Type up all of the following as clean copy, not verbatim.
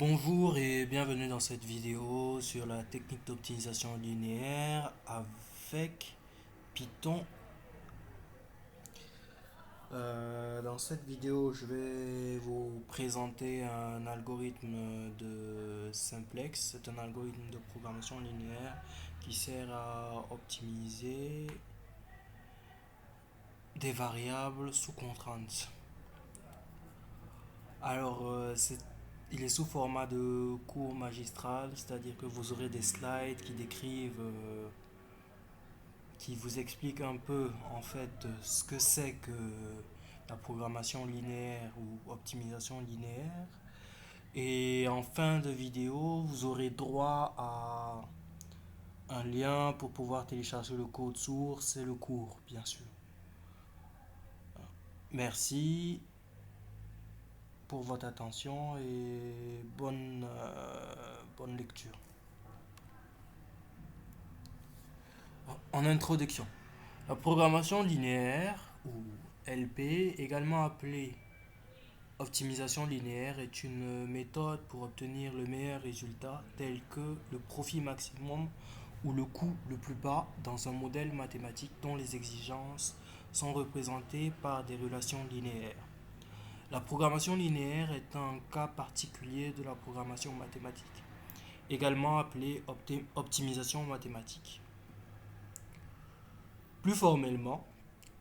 Bonjour et bienvenue dans cette vidéo sur la technique d'optimisation linéaire avec Python. Dans cette vidéo, je vais vous présenter un algorithme de simplex. C'est un algorithme de programmation linéaire qui sert à optimiser des variables sous contrainte. Alors, il est sous format de cours magistral, c'est-à-dire que vous aurez des slides qui décrivent, qui vous expliquent un peu en fait ce que c'est que la programmation linéaire ou optimisation linéaire. Et en fin de vidéo, vous aurez droit à un lien pour pouvoir télécharger le code source et le cours, bien sûr. Merci pour votre attention et bonne lecture. En introduction, la programmation linéaire ou LP, également appelée optimisation linéaire, est une méthode pour obtenir le meilleur résultat tel que le profit maximum ou le coût le plus bas dans un modèle mathématique dont les exigences sont représentées par des relations linéaires. La programmation linéaire est un cas particulier de la programmation mathématique, également appelée optimisation mathématique. Plus formellement,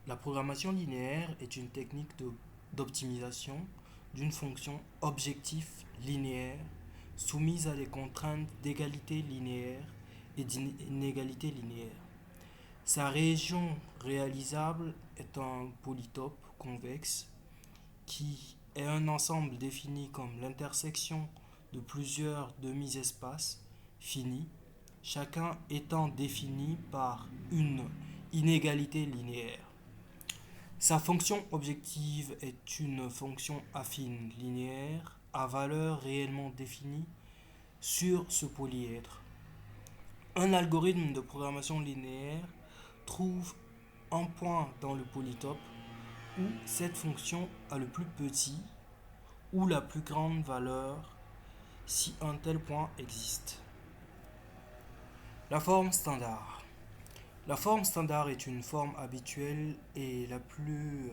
la programmation linéaire est une technique d'optimisation d'une fonction objectif linéaire soumise à des contraintes d'égalité linéaire et d'inégalité linéaire. Sa région réalisable est un polytope convexe qui est un ensemble défini comme l'intersection de plusieurs demi-espaces finis, chacun étant défini par une inégalité linéaire. Sa fonction objective est une fonction affine linéaire à valeur réellement définie sur ce polyèdre. Un algorithme de programmation linéaire trouve un point dans le polytope où cette fonction a le plus petit ou la plus grande valeur si un tel point existe. La forme standard. La forme standard est une forme habituelle et la plus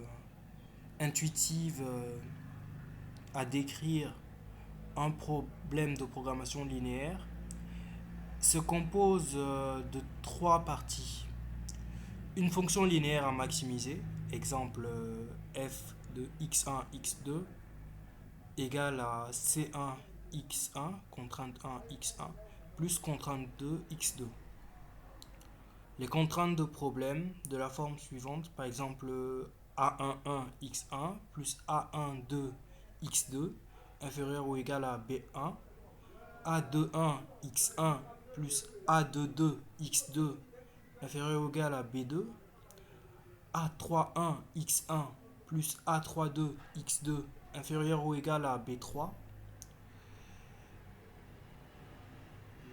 intuitive à décrire un problème de programmation linéaire. Se compose de trois parties. Une fonction linéaire à maximiser, exemple f de x1, x2, égale à c1, x1, contrainte 1, x1, plus contrainte 2, x2. Les contraintes de problème de la forme suivante, par exemple A11 x1 plus A12 x2 inférieur ou égal à B1, A21 x1 plus A22 x2 inférieur ou égal à B2, A31 x1 plus A32 x2 inférieur ou égal à B3,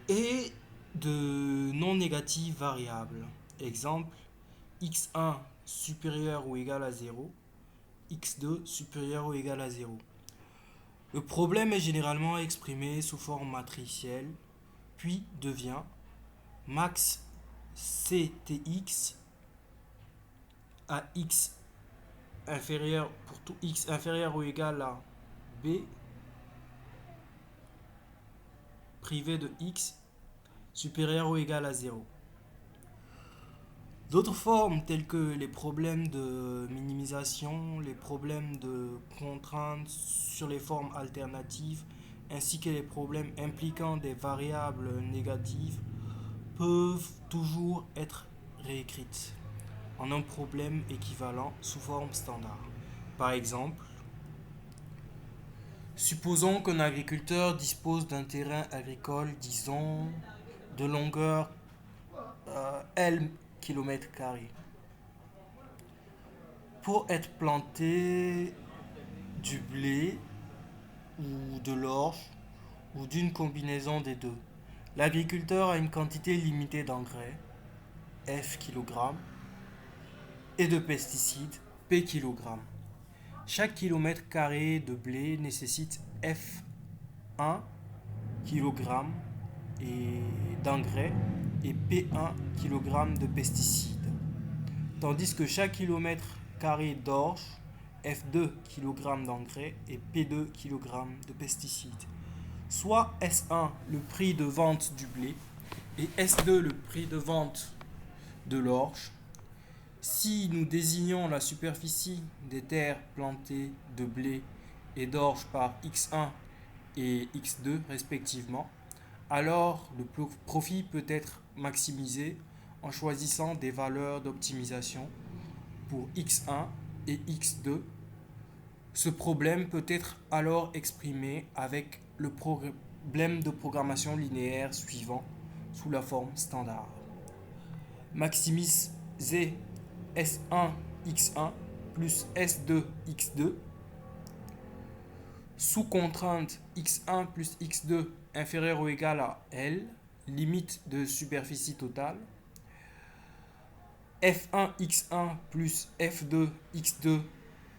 et de non négatives variables. Exemple, x1 supérieur ou égal à 0, x2 supérieur ou égal à 0. Le problème est généralement exprimé sous forme matricielle, puis devient max ctx à x inférieur pour tout x inférieur ou égal à b privé de x supérieur ou égal à 0. D'autres formes telles que les problèmes de minimisation, les problèmes de contraintes sur les formes alternatives, ainsi que les problèmes impliquant des variables négatives peuvent toujours être réécrites en un problème équivalent sous forme standard. Par exemple, supposons qu'un agriculteur dispose d'un terrain agricole, disons, de longueur L km². Pour être planté du blé ou de l'orge ou d'une combinaison des deux, l'agriculteur a une quantité limitée d'engrais, F kg, et de pesticides, P kg. Chaque kilomètre carré de blé nécessite F1 kg d'engrais et P1 kg de pesticides. Tandis que chaque kilomètre carré d'orge, F2 kg d'engrais et P2 kg de pesticides. Soit S1 le prix de vente du blé et S2 le prix de vente de l'orge. Si nous désignons la superficie des terres plantées de blé et d'orge par X1 et X2 respectivement, alors le profit peut être maximisé en choisissant des valeurs d'optimisation pour X1 et X2. Ce problème peut être alors exprimé avec le problème de programmation linéaire suivant sous la forme standard. Maximiser S1 X1 plus S2 X2 sous contrainte X1 plus X2 inférieur ou égal à L, limite de superficie totale, F1 X1 plus F2 X2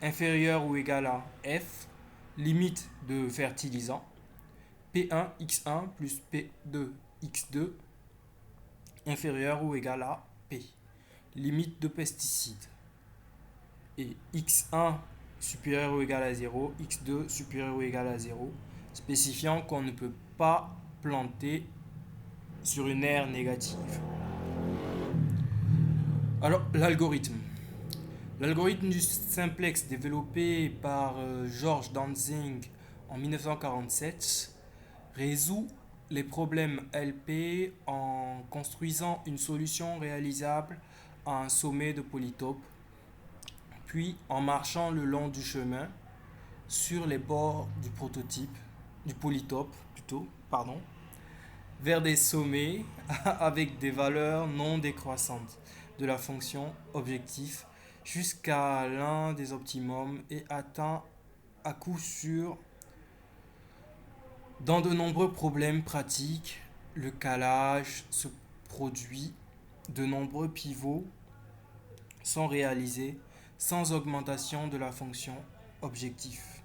inférieur ou égal à F, limite de fertilisant, P1 X1 plus P2 X2 inférieur ou égal à P, limite de pesticides, et X1 supérieur ou égal à 0, X2 supérieur ou égal à 0, spécifiant qu'on ne peut pas planter sur une aire négative. Alors, l'algorithme. L'algorithme du simplex développé par George Dantzig en 1947 résout les problèmes LP en construisant une solution réalisable à un sommet de polytope, puis en marchant le long du chemin sur les bords du polytope vers des sommets avec des valeurs non décroissantes de la fonction objectif jusqu'à l'un des optimums et atteint à coup sûr dans de nombreux problèmes pratiques. Le calage se produit, de nombreux pivots sont réalisés sans augmentation de la fonction objectif.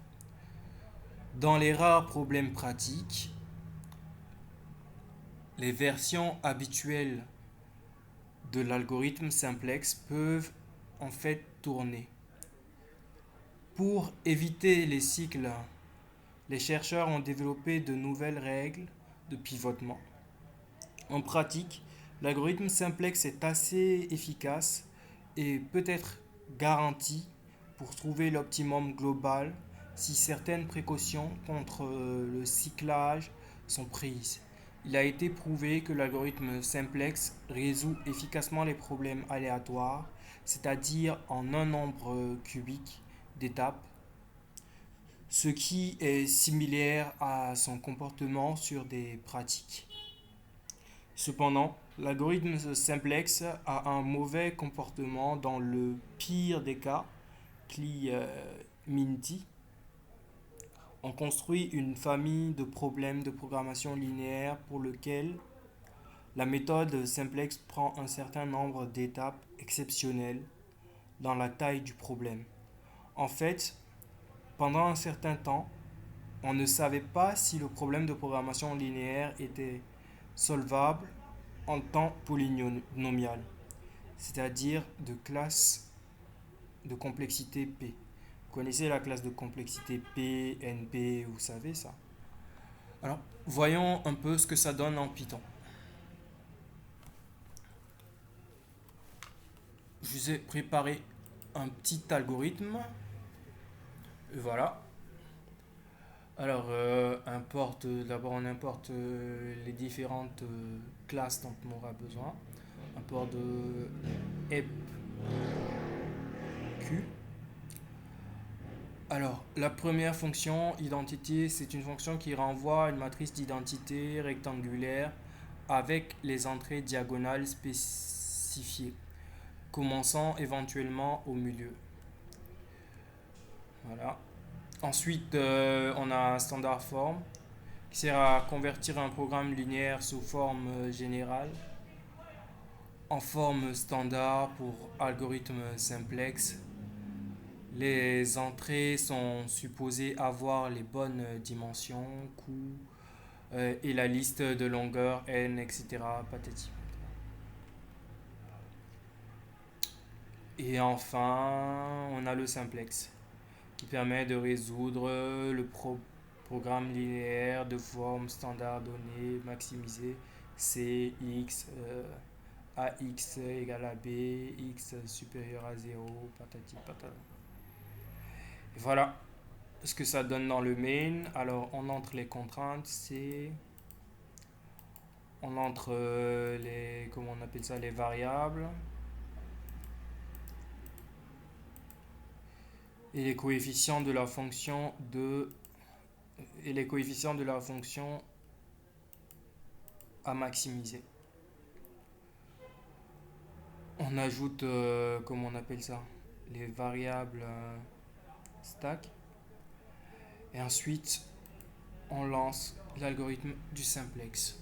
Dans les rares problèmes pratiques, les versions habituelles de l'algorithme simplex peuvent en fait tourner. Pour éviter les cycles, les chercheurs ont développé de nouvelles règles de pivotement. En pratique, l'algorithme simplex est assez efficace et peut être garanti pour trouver l'optimum global si certaines précautions contre le cyclage sont prises. Il a été prouvé que l'algorithme simplex résout efficacement les problèmes aléatoires, c'est-à-dire en un nombre cubique d'étapes, ce qui est similaire à son comportement sur des pratiques. Cependant, l'algorithme simplex a un mauvais comportement dans le pire des cas, Kli-Minty. On construit une famille de problèmes de programmation linéaire pour lequel la méthode simplex prend un certain nombre d'étapes exceptionnelles dans la taille du problème. En fait, pendant un certain temps, on ne savait pas si le problème de programmation linéaire était solvable en temps polynomial, c'est-à-dire de classe de complexité P. Vous connaissez la classe de complexité P, NP, vous savez ça. Alors, voyons un peu ce que ça donne en Python. Je vous ai préparé un petit algorithme. Et voilà. Alors, d'abord on importe les différentes classes dont on aura besoin. Import de ep q. Alors, la première fonction, identité, c'est une fonction qui renvoie à une matrice d'identité rectangulaire avec les entrées diagonales spécifiées, commençant éventuellement au milieu. Voilà. Ensuite, on a un standard form qui sert à convertir un programme linéaire sous forme générale en forme standard pour algorithme simplex. Les entrées sont supposées avoir les bonnes dimensions, coûts, et la liste de longueur n, etc. Patati. Et enfin, on a le simplex qui permet de résoudre le programme linéaire de forme standard donnée maximisée C, X, AX égale à B, X supérieur à 0, patati patata. Et voilà ce que ça donne dans le main. Alors on entre les contraintes, c'est on entre les, comment on appelle ça, les variables et les coefficients de la fonction à maximiser. On ajoute, comment on appelle ça, les variables stack. Et ensuite, on lance l'algorithme du simplex.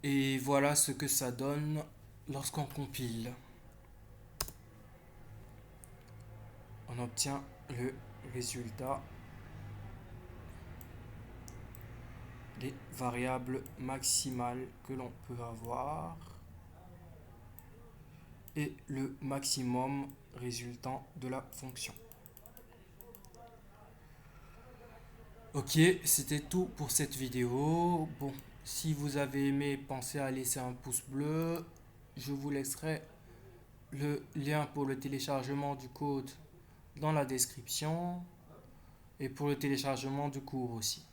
Et voilà ce que ça donne lorsqu'on compile. On obtient le résultat des variables maximales que l'on peut avoir et le maximum résultant de la fonction. Ok, c'était tout pour cette vidéo. Bon, si vous avez aimé, pensez à laisser un pouce bleu. Je vous laisserai le lien pour le téléchargement du code dans la description et pour le téléchargement du cours aussi.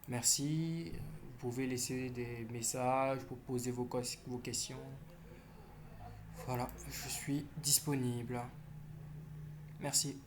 Merci. Vous pouvez laisser des messages pour poser vos questions. Voilà, je suis disponible. Merci.